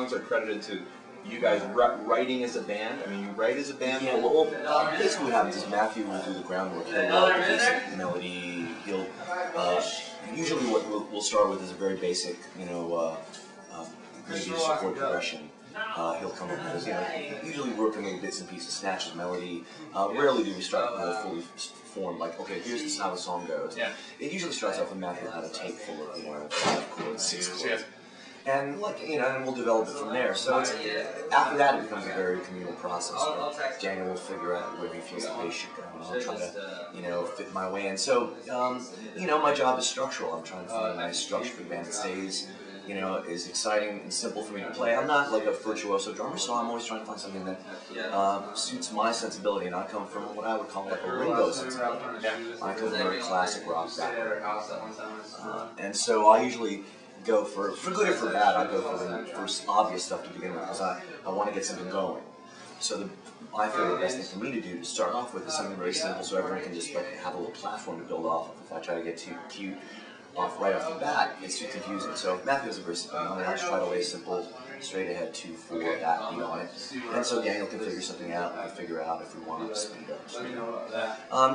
songs are credited to you guys writing as a band? I mean, you write as a band? Yeah, well, basically what happens is Matthew will do the groundwork. He'll write the basic melody. He'll, usually what we'll start with is a very basic, maybe a chord progression. He'll come up with, usually working with bits and pieces, snatches, melody. Rarely do we start fully formed, like, okay, here's how the song goes. Yeah. It usually starts off with Matthew will have a tape full of, 5 chords, 6 chords. And and we'll develop it from there. So after that, it becomes a very communal process. Where Daniel will figure out where he feels the bass should go, and I'll try to, fit my way in. So, my job is structural. I'm trying to find a nice structure for the band that stays, is exciting and simple for me to play. I'm not like a virtuoso drummer, so I'm always trying to find something that suits my sensibility. And I come from what I would call like a Ringo sensibility. I come from a very classic rock background, and so I usually go for good or for bad, I go for the first obvious stuff to begin with because I want to get something going. So I feel the best thing for me to do to start off with is something very simple so everyone can just have a little platform to build off of. If I try to get too cute right off the bat, it's too confusing. So Matthew is a very simple, I just try to lay simple, straight ahead 2/4 that beat on it. And so Daniel can figure something out, and figure out if we want to speed up.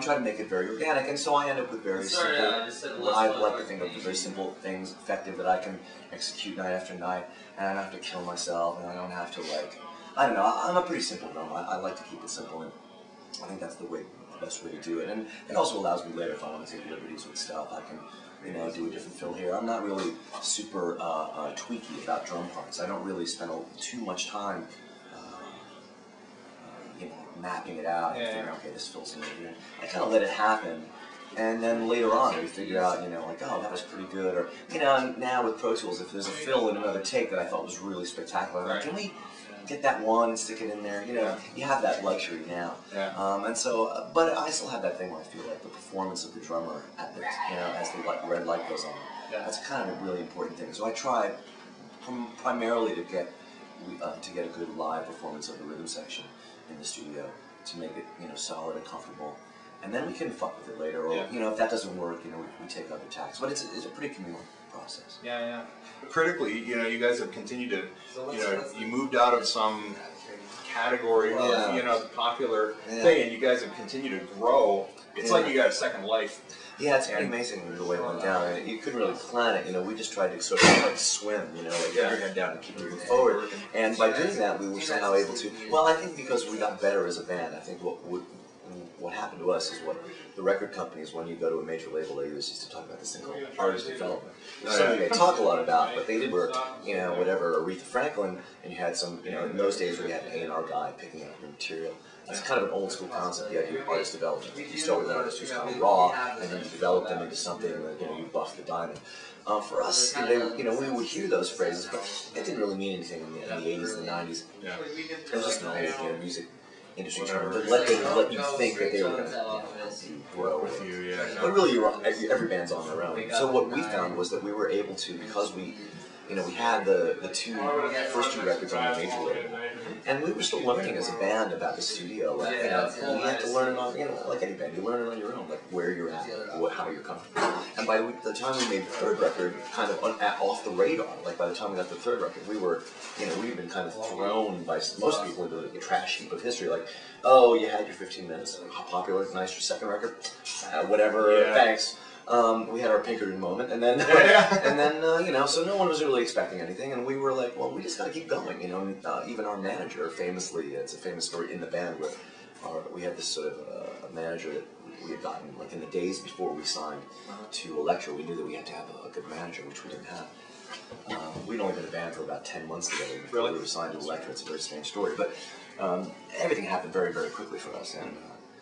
Try to make it very organic, and so I end up with very simple, I like to think of very simple things, effective, that I can execute night after night, and I don't have to kill myself, and I don't have to I don't know, I'm a pretty simple drummer. I like to keep it simple, and I think that's the best way to do it. And it also allows me later, if I want to take liberties with stuff, I can do a different fill here. I'm not really super tweaky about drum parts. I don't really spend too much time, mapping it out and figuring, okay, this fills in here. I kind of let it happen, and then later on we figure out, oh, that was pretty good, or and now with Pro Tools, if there's a fill in another take that I thought was really spectacular, I'm like, can we get that one and stick it in there? You have that luxury now. And so, but I still have that thing where I feel like the performance of the drummer at the, as the red light goes on. That's kind of a really important thing. So I try primarily to get a good live performance of the rhythm section in the studio to make it solid and comfortable. And then we can fuck with it later, or if that doesn't work, we take other tacks. But it's a pretty communal process. Yeah. Critically, you guys have continued to, you moved out of some category of, the popular thing, and you guys have continued to grow. It's like you got a second life. Yeah, it's pretty amazing the way it went down. You couldn't really plan it. We just tried to sort of swim, get your head down and keep moving forward. And by doing that, we were somehow able to. Well, I think because we got better as a band. I think what happened to us is what the record companies, when you go to a major label, they used to talk about this thing called artist development. Something they talk a lot about, but they were, whatever, Aretha Franklin, and you had some, in those days where you had an A&R guy picking up your material. It's kind of an old school concept, the idea of artist development. You start with an artist who's kind of raw, and then you develop them into something that, you buff the diamond. For us, we would hear those phrases, but it didn't really mean anything in the 80s and the 90s. It was just an old, music industry term, but let you think that they were going to help you grow with you. But really, every band's on their own. So what we found was that we were able to, because we had the first two records on the major label, and we were still learning as a band about the studio. We had to learn it on, like any band, you learn it on your own, like where you're at, how you're comfortable. And by the time we made the third record, kind of off the radar, like by the time we got the third record, we were, we'd been kind of thrown by most people into the trash heap of history, like, oh, you had your 15 minutes, how popular, nice, your second record, whatever, thanks. We had our Pinkerton moment, and then, so no one was really expecting anything, and we were like, well, we just got to keep going, even our manager, famously, it's a famous story in the band where we had this sort of a manager that we had gotten, like in the days before we signed to Elektra. We knew that we had to have a good manager, which we didn't have. We'd only been a band for about 10 months together before we were signed to Elektra. It's a very strange story, but everything happened very, very quickly for us, and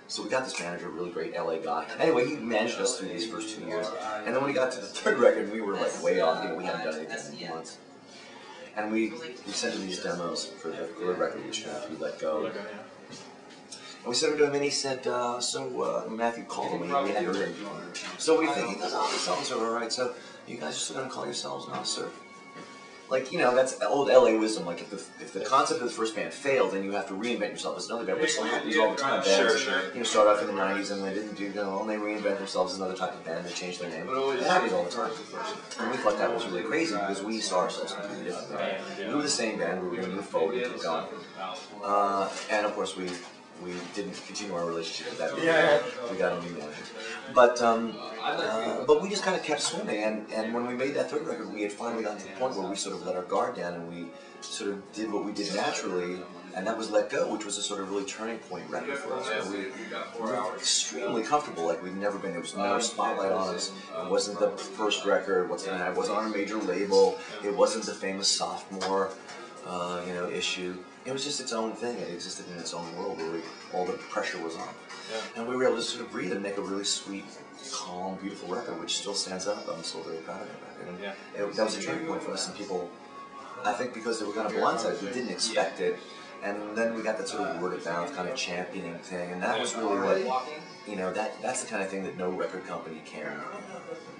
so we got this manager, a really great LA guy. Anyway, he managed us through these first 2 years. And then when we got to the third record, we were like way off. We hadn't done anything in months. And we sent him these demos for the third record, which we let go. And we sent him to him, and he said, Matthew called him, and we had to ring. So we think, he goes, oh, the songs are all right. So you guys are still going to call yourselves? No, sir. like, you know, that's old LA wisdom. Like, if the concept of the first band failed, then you have to reinvent yourself as another band, which happens all the time. Bands, you know, start off in the 90s and they didn't do well, and they reinvent themselves as another type of band, they change their name. It happens all the time. And we thought that was really crazy because we saw ourselves completely differently. We were the same band, we were going to move forward and keep going. And of course, we didn't continue our relationship with that. We got a new manager. But we just kind of kept swimming, and when we made that third record, we had finally gotten to the point where we sort of let our guard down and we sort of did what we did naturally, and that was Let Go, which was a sort of really turning point record for us. We were extremely comfortable, like we'd never been. There was no spotlight on us. It wasn't the first record. It wasn't on a major label. It wasn't the famous sophomore, you know, issue. It was just its own thing. It existed in its own world where all the pressure was on. And we were able to sort of breathe and make a really sweet, calm, beautiful record, which still stands up. I'm still very proud of that record. And that was a turning point for us, and people, I think because they were kind of blindsided, we didn't expect it. And then we got that sort of word of mouth kind of championing thing, and that was really what, you know, that's the kind of thing that no record company can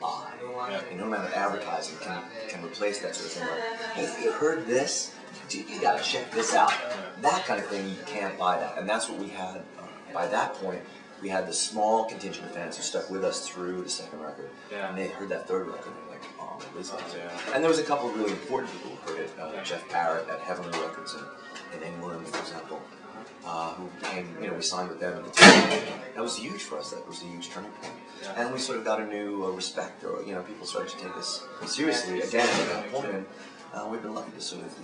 buy. You know, no amount of advertising can replace that sort of thing. Like, hey, have you heard this? You gotta check this out. That kind of thing, you can't buy that. And that's what we had. By that point, we had this small contingent of fans who stuck with us through the second record. And they heard that third record, and they were like, oh, this is it. And there was a couple of really important people who heard it. Jeff Barrett at Heavenly Records in England, for example, who came, you know, we signed with them at the time. That was huge for us. That was a huge turning point. And we sort of got a new respect, or, you know, people started to take us seriously again at that point. And we've been lucky to sort of,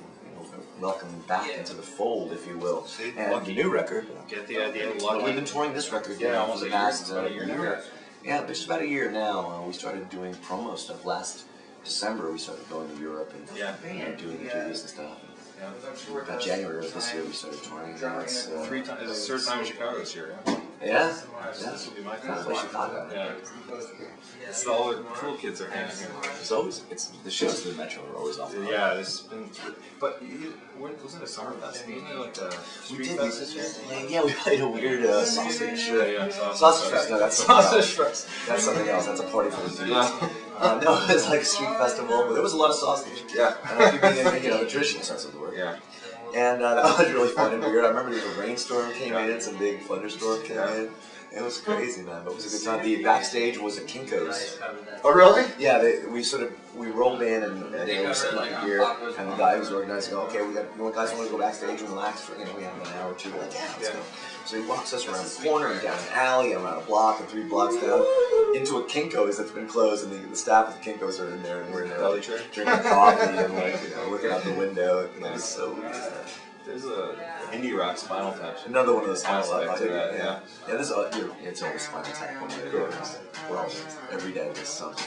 welcome back into the fold, if you will. And the new record. Get the idea. We've been touring this record for the past year. Yeah, just about a year now. We started doing promo stuff last December. We started going to Europe and doing interviews and stuff. About January of this year, we started touring. It's the third time in Chicago this year. Yeah. This will be my Kind of like Chicago. It's all the cool kids are hanging here. It's the shows in the Metro are always awesome. Yeah, it's been. But wasn't it a summer fest? Wasn't it like a street fest this year? Yeah, we played a weird sausage. Sausage fest. No, that's sausage fest. That's something else. That's a party for the dudes. No, it's like a street festival, but there was a lot of sausage. Yeah. And I think, you know, the traditional sense of the word. Yeah. And that was really fun and weird. I remember the rainstorm came in, some big thunderstorm came in. It was crazy, man, but it was a good time. The backstage was at Kinko's. Oh, really? Yeah, we rolled in and they were setting up here, and the guy who was organizing go, okay, you guys want to go backstage and relax for, you know, we have an hour or two. We're like, yeah, let's go. So he walks us around the corner and down an alley and around a block and 3 blocks down into a Kinko's that's been closed, and the staff of the Kinko's are in there, and we're in there like, drinking coffee and like, you know, looking out the window. It was so There's a indie rock Spinal Tap. Another one of those Spinal Tap. Yeah. This it's always Spinal Tap. We're always every day there's something.